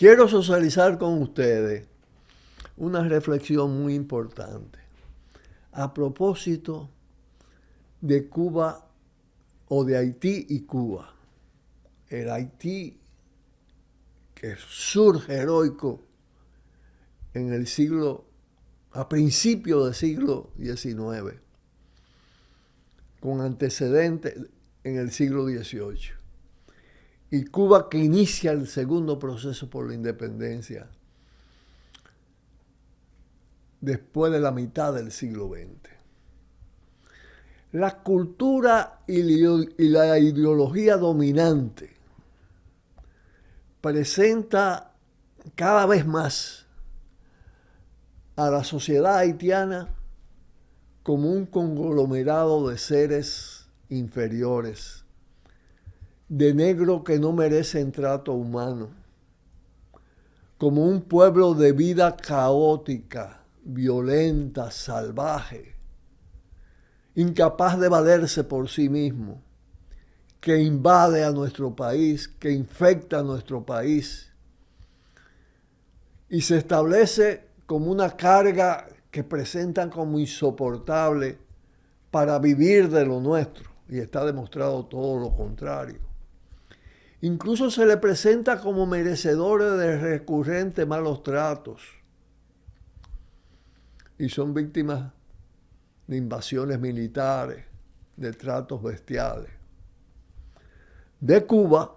Quiero socializar con ustedes una reflexión muy importante a propósito de Cuba o de Haití y Cuba. El Haití que surge heroico a principios del siglo XIX, con antecedentes en el siglo XVIII. Y Cuba que inicia el segundo proceso por la independencia después de la mitad del siglo XX. La cultura y la ideología dominante presenta cada vez más a la sociedad haitiana como un conglomerado de seres inferiores, de negros que no merecen trato humano, como un pueblo de vida caótica, violenta, salvaje, incapaz de valerse por sí mismo, que invade a nuestro país, que infecta a nuestro país y se establece como una carga que presentan como insoportable para vivir de lo nuestro, y está demostrado todo lo contrario. Incluso se le presenta como merecedores de recurrentes malos tratos y son víctimas de invasiones militares, de tratos bestiales. De Cuba,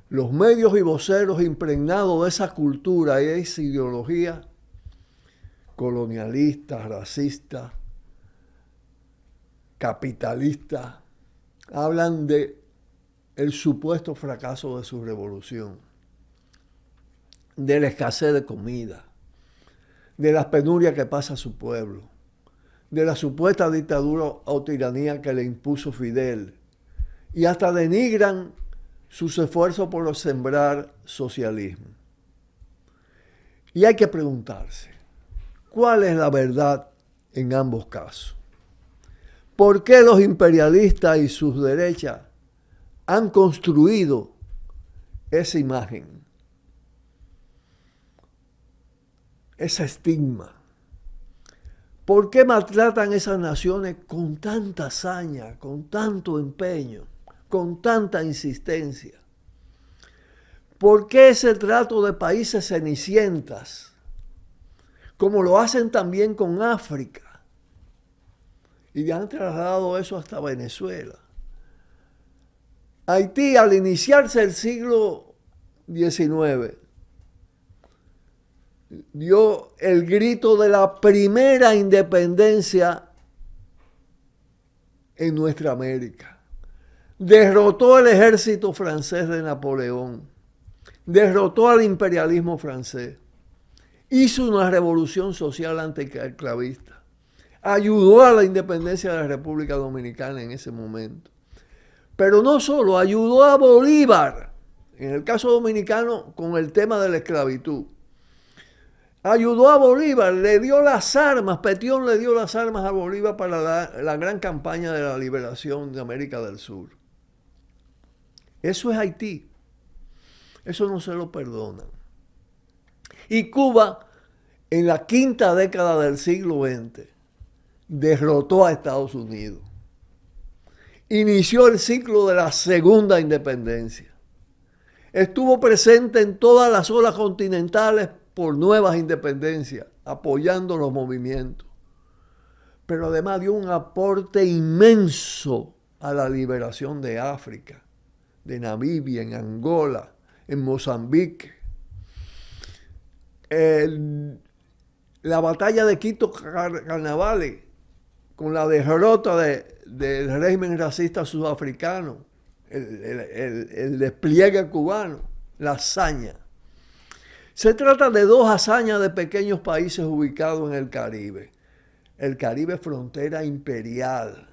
los medios y voceros impregnados de esa cultura y de esa ideología colonialista, racista, capitalista, hablan de el supuesto fracaso de su revolución, de la escasez de comida, de las penurias que pasa a su pueblo, de la supuesta dictadura o tiranía que le impuso Fidel, y hasta denigran sus esfuerzos por sembrar socialismo. Y hay que preguntarse, ¿cuál es la verdad en ambos casos? ¿Por qué los imperialistas y sus derechas han construido esa imagen, ese estigma? ¿Por qué maltratan esas naciones con tanta hazaña, con tanto empeño, con tanta insistencia? ¿Por qué ese trato de países cenicientas, como lo hacen también con África? Y han trasladado eso hasta Venezuela. Haití, al iniciarse el siglo XIX, dio el grito de la primera independencia en nuestra América. Derrotó el ejército francés de Napoleón, derrotó al imperialismo francés, hizo una revolución social antiesclavista, ayudó a la independencia de la República Dominicana en ese momento. Pero no solo, ayudó a Bolívar, en el caso dominicano, con el tema de la esclavitud. Ayudó a Bolívar, le dio las armas, Petión le dio las armas a Bolívar para la gran campaña de la liberación de América del Sur. Eso es Haití. Eso no se lo perdonan. Y Cuba, en la quinta década del siglo XX, derrotó a Estados Unidos. Inició el ciclo de la segunda independencia. Estuvo presente en todas las olas continentales por nuevas independencias, apoyando los movimientos. Pero además dio un aporte inmenso a la liberación de África, de Namibia, en Angola, en Mozambique. La batalla de Quito Carnavales, con la derrota del régimen racista sudafricano, el despliegue cubano, la hazaña. Se trata de dos hazañas de pequeños países ubicados en el Caribe. El Caribe frontera imperial,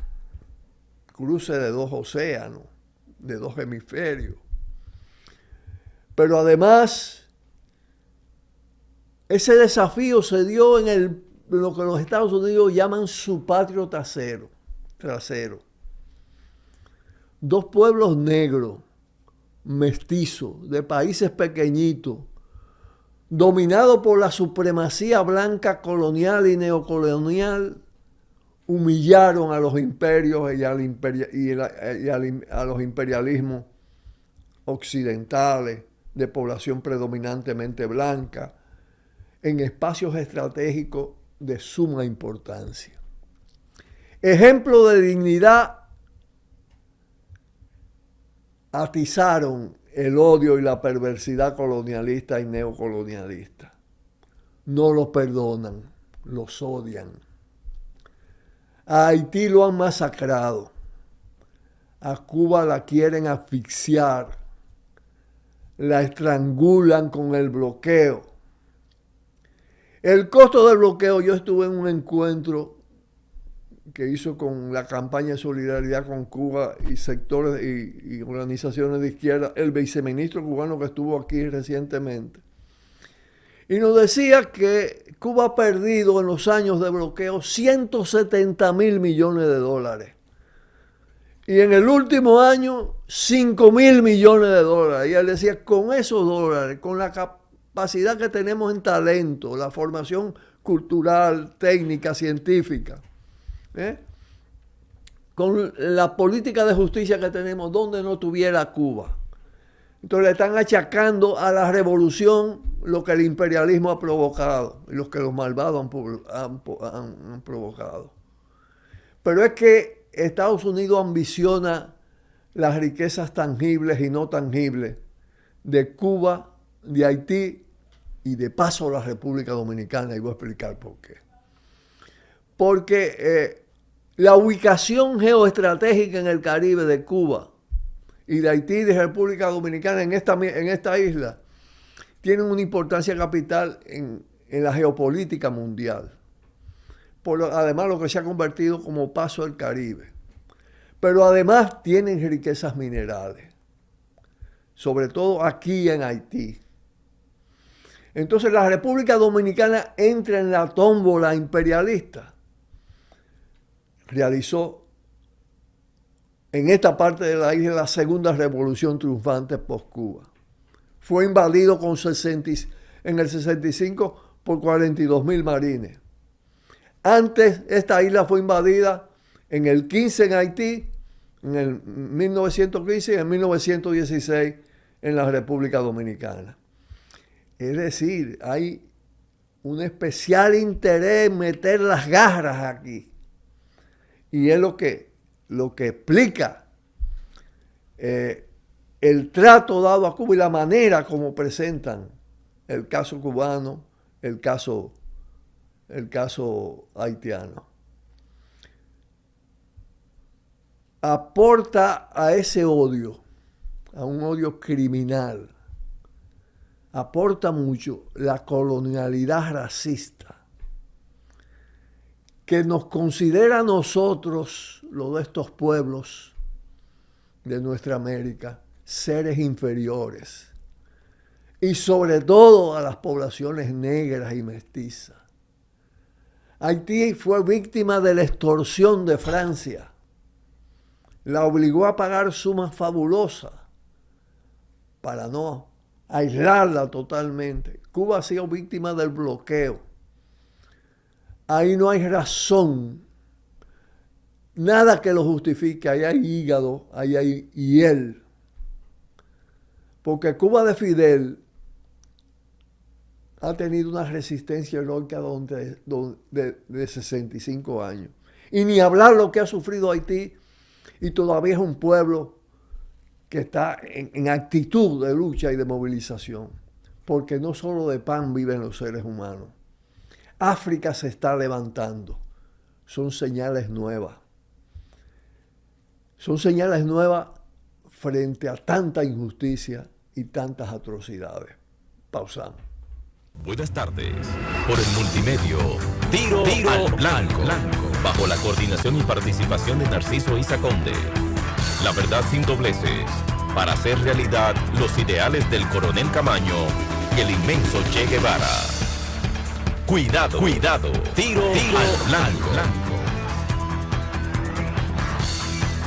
cruce de dos océanos, de dos hemisferios. Pero además, ese desafío se dio en lo que los Estados Unidos llaman su patio trasero. Dos pueblos negros, mestizo, de países pequeñitos, dominado por la supremacía blanca colonial y neocolonial, humillaron a los imperios y a los imperialismos occidentales de población predominantemente blanca en espacios estratégicos de suma importancia. Ejemplo de dignidad, atizaron el odio y la perversidad colonialista y neocolonialista. No los perdonan, los odian. A Haití lo han masacrado. A Cuba la quieren asfixiar. La estrangulan con el bloqueo. El costo del bloqueo, yo estuve en un encuentro que hizo con la campaña de solidaridad con Cuba y sectores y organizaciones de izquierda, el viceministro cubano que estuvo aquí recientemente. Y nos decía que Cuba ha perdido en los años de bloqueo 170.000 millones de dólares. Y en el último año, 5.000 millones de dólares. Y él decía, con esos dólares, con la capacidad que tenemos en talento, la formación cultural, técnica, científica, con la política de justicia que tenemos, donde no tuviera Cuba. Entonces le están achacando a la revolución lo que el imperialismo ha provocado y lo que los malvados han provocado. Pero es que Estados Unidos ambiciona las riquezas tangibles y no tangibles de Cuba, de Haití y de paso la República Dominicana, y voy a explicar por qué. Porque la ubicación geoestratégica en el Caribe de Cuba y de Haití y de República Dominicana en esta isla tienen una importancia capital en la geopolítica mundial. Además, lo que se ha convertido como paso del Caribe. Pero además tienen riquezas minerales, sobre todo aquí en Haití. Entonces la República Dominicana entra en la tómbola imperialista. Realizó en esta parte de la isla la segunda revolución triunfante post-Cuba. Fue invadido en el 65 por 42.000 marines. Antes, esta isla fue invadida en el 15 en Haití, en el 1915 y en 1916 en la República Dominicana. Es decir, hay un especial interés en meter las garras aquí. Y es lo que explica el trato dado a Cuba y la manera como presentan el caso cubano, el caso haitiano. Aporta a ese odio, a un odio criminal, aporta mucho la colonialidad racista, que nos considera a nosotros, los de estos pueblos de nuestra América, seres inferiores. Y sobre todo a las poblaciones negras y mestizas. Haití fue víctima de la extorsión de Francia. La obligó a pagar sumas fabulosas para no aislarla totalmente. Cuba ha sido víctima del bloqueo. Ahí no hay razón, nada que lo justifique. Ahí hay hígado, ahí hay hiel. Porque Cuba de Fidel ha tenido una resistencia heroica de 65 años. Y ni hablar lo que ha sufrido Haití, y todavía es un pueblo que está en actitud de lucha y de movilización. Porque no solo de pan viven los seres humanos. África se está levantando. Son señales nuevas. Son señales nuevas frente a tanta injusticia y tantas atrocidades. Pausamos. Buenas tardes. Por el multimedio Tiro al Blanco, bajo la coordinación y participación de Narciso Isa Conde. La verdad sin dobleces, para hacer realidad los ideales del Coronel Camaño y el inmenso Che Guevara. Cuidado, Tiro al Blanco.